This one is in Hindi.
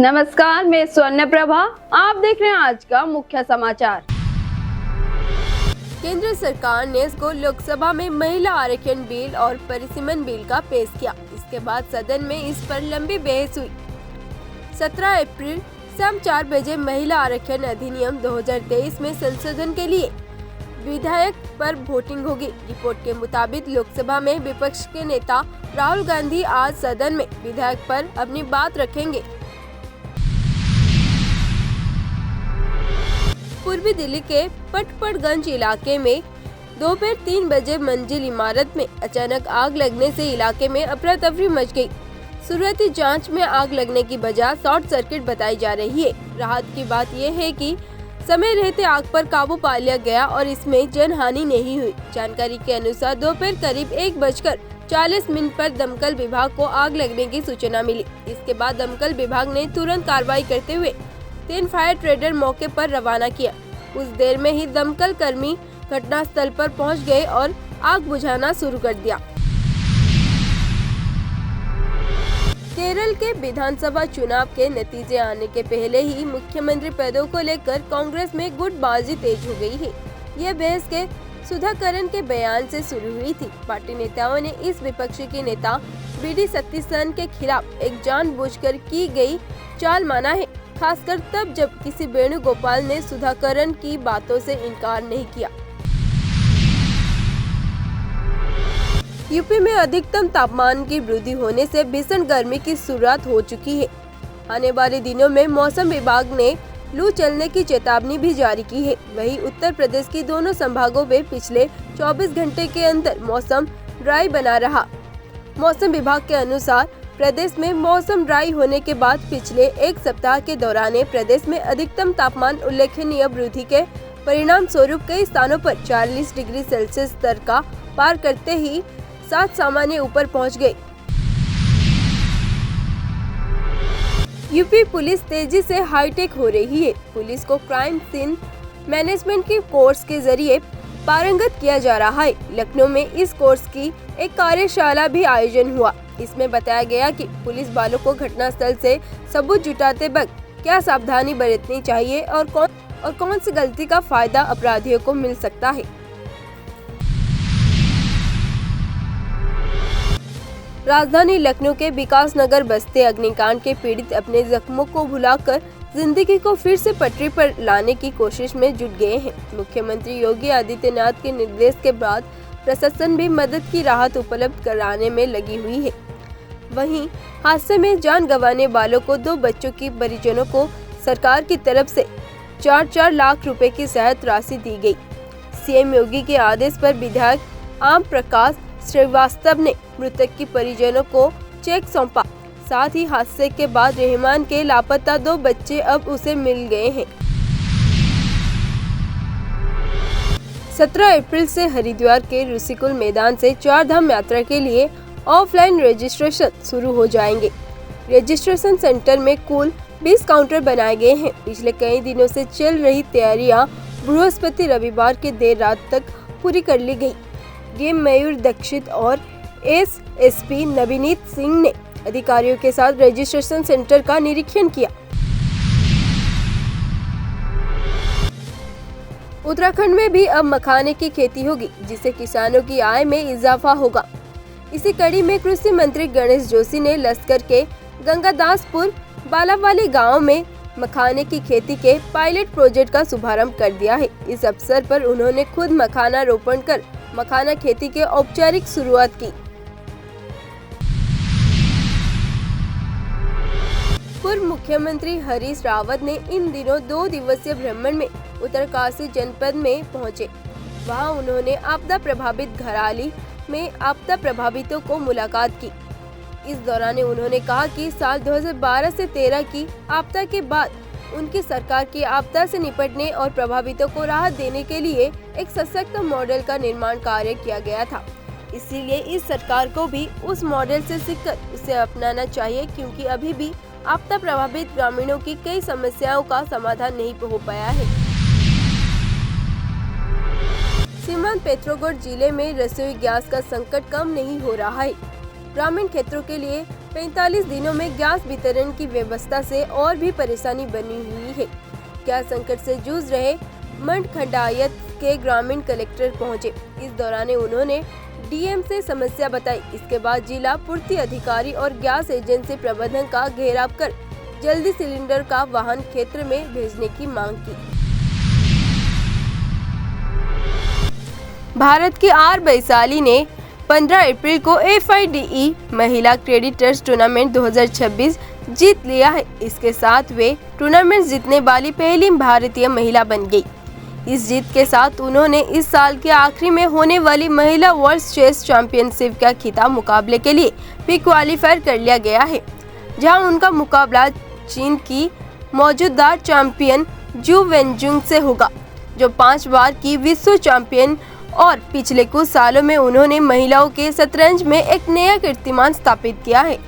नमस्कार, मैं स्वर्ण प्रभा। आप देख रहे हैं आज का मुख्य समाचार। केंद्र सरकार ने इसको लोकसभा में महिला आरक्षण बिल और परिसीमन बिल का पेश किया। इसके बाद सदन में इस पर लंबी बहस हुई। 17 अप्रैल शाम 4 बजे महिला आरक्षण अधिनियम 2023 में संशोधन के लिए विधेयक पर वोटिंग होगी। रिपोर्ट के मुताबिक लोकसभा में विपक्ष के नेता राहुल गांधी आज सदन में विधेयक पर अपनी बात रखेंगे। पूर्वी दिल्ली के पटपड़गंज इलाके में दोपहर 3 बजे मंजिल इमारत में अचानक आग लगने से इलाके में अफरा तफरी मच गई। शुरुआती जांच में आग लगने की वजह शॉर्ट सर्किट बताई जा रही है। राहत की बात यह है कि समय रहते आग पर काबू पा लिया गया और इसमें जनहानि नहीं हुई। जानकारी के अनुसार दोपहर करीब 1:40 पर दमकल विभाग को आग लगने की सूचना मिली। इसके बाद दमकल विभाग ने तुरंत कार्रवाई करते हुए 3 फायर ट्रेडर मौके पर रवाना किया। उस देर में ही दमकल कर्मी घटनास्थल पर पहुंच गए और आग बुझाना शुरू कर दिया। केरल के विधानसभा चुनाव के नतीजे आने के पहले ही मुख्यमंत्री पदों को लेकर कांग्रेस में गुटबाजी तेज हो गई है। यह बहस के सुधाकरन के बयान से शुरू हुई थी। पार्टी नेताओं ने इस विपक्षी के नेता वी.डी. सतीसन के खिलाफ एक जानबूझकर की गई चाल माना है, खासकर तब जब किसी वेणुगोपाल ने सुधाकरन की बातों से इनकार नहीं किया। यूपी में अधिकतम तापमान की वृद्धि होने से भीषण गर्मी की शुरुआत हो चुकी है। आने वाले दिनों में मौसम विभाग ने लू चलने की चेतावनी भी जारी की है। वहीं उत्तर प्रदेश की दोनों संभागों में पिछले 24 घंटे के अंदर मौसम ड्राई बना रहा। मौसम विभाग के अनुसार प्रदेश में मौसम ड्राई होने के बाद पिछले एक सप्ताह के दौरान प्रदेश में अधिकतम तापमान उल्लेखनीय वृद्धि के परिणाम स्वरूप कई स्थानों पर 40 डिग्री सेल्सियस स्तर का पार करते ही 7 सामान्य ऊपर पहुंच गए। यूपी पुलिस तेजी से हाईटेक हो रही है। पुलिस को क्राइम सीन मैनेजमेंट के कोर्स के जरिए पारंगत किया जा रहा है। लखनऊ में इस कोर्स की एक कार्यशाला भी आयोजन हुआ। इसमें बताया गया कि पुलिस वालों को घटनास्थल से सबूत जुटाते वक्त क्या सावधानी बरतनी चाहिए और कौन सी गलती का फायदा अपराधियों को मिल सकता है। राजधानी लखनऊ के विकास नगर बस्ती अग्निकांड के पीड़ित अपने जख्मों को भुलाकर जिंदगी को फिर से पटरी पर लाने की कोशिश में जुट गए हैं। मुख्यमंत्री योगी आदित्यनाथ के निर्देश के बाद प्रशासन भी मदद की राहत उपलब्ध कराने में लगी हुई है। वहीं हादसे में जान गंवाने वालों को 2 बच्चों की परिजनों को सरकार की तरफ से 4-4 लाख रुपए की सहायता राशि दी गई। सीएम योगी के आदेश पर विधायक आम प्रकाश श्रीवास्तव ने मृतक की परिजनों को चेक सौंपा। साथ ही हादसे के बाद रहमान के लापता 2 बच्चे अब उसे मिल गए हैं। 17 अप्रैल से हरिद्वार के ऋषिकुल मैदान से 4 धाम यात्रा के लिए ऑफलाइन रजिस्ट्रेशन शुरू हो जाएंगे। रजिस्ट्रेशन सेंटर में कुल 20 काउंटर बनाए गए हैं। पिछले कई दिनों से चल रही तैयारियां बृहस्पति रविवार के देर रात तक पूरी कर ली गई। डीएम मयूर दीक्षित और एसएसपी नवनीत सिंह ने अधिकारियों के साथ रजिस्ट्रेशन सेंटर का निरीक्षण किया। उत्तराखंड में भी अब मखाने की खेती होगी, जिससे किसानों की आय में इजाफा होगा। इसी कड़ी में कृषि मंत्री गणेश जोशी ने लश्कर के गंगादासपुर बालावाली गांव में मखाने की खेती के पायलट प्रोजेक्ट का शुभारंभ कर दिया है। इस अवसर पर उन्होंने खुद मखाना रोपण कर मखाना खेती के औपचारिक शुरुआत की। पूर्व मुख्यमंत्री हरीश रावत ने इन दिनों 2 दिवसीय भ्रमण में उत्तरकाशी जनपद में पहुंचे। वहां उन्होंने आपदा प्रभावित घराली में आपदा प्रभावितों को मुलाकात की। इस दौरान उन्होंने कहा कि साल 2012 से 13 की आपदा के बाद उनकी सरकार की आपदा से निपटने और प्रभावितों को राहत देने के लिए एक सशक्त मॉडल का निर्माण कार्य किया गया था। इसीलिए इस सरकार को भी उस मॉडल से सीखकर उसे अपनाना चाहिए, क्योंकि अभी भी आपदा प्रभावित ग्रामीणों की कई समस्याओं का समाधान नहीं हो पाया है। सीमांत पेट्रोगढ़ जिले में रसोई गैस का संकट कम नहीं हो रहा है। ग्रामीण क्षेत्रों के लिए 45 दिनों में गैस वितरण की व्यवस्था से और भी परेशानी बनी हुई है। गैस संकट से जूझ रहे मंडखंडायत के ग्रामीण कलेक्टर पहुंचे। इस दौरान उन्होंने डीएम से समस्या बताई। इसके बाद जिला पूर्ति अधिकारी और गैस एजेंसी प्रबंधन का घेराव कर जल्दी सिलेंडर का वाहन क्षेत्र में भेजने की मांग की। भारत की आर वैशाली ने 15 अप्रैल को FIDE महिला क्रेडिटर्स टूर्नामेंट 2026 जीत लिया है। इसके साथ वे टूर्नामेंट जीतने वाली पहली भारतीय महिला बन गई। इस जीत के साथ उन्होंने इस साल के आखिरी में होने वाली महिला वर्ल्ड चेस चैंपियनशिप का खिताब मुकाबले के लिए भी क्वालिफाई कर लिया गया है, जहां उनका मुकाबला चीन की मौजूदा चैंपियन जू वेनजुंग से होगा, जो 5 बार की विश्व चैंपियन और पिछले कुछ सालों में उन्होंने महिलाओं के शतरंज में एक नया कीर्तिमान स्थापित किया है।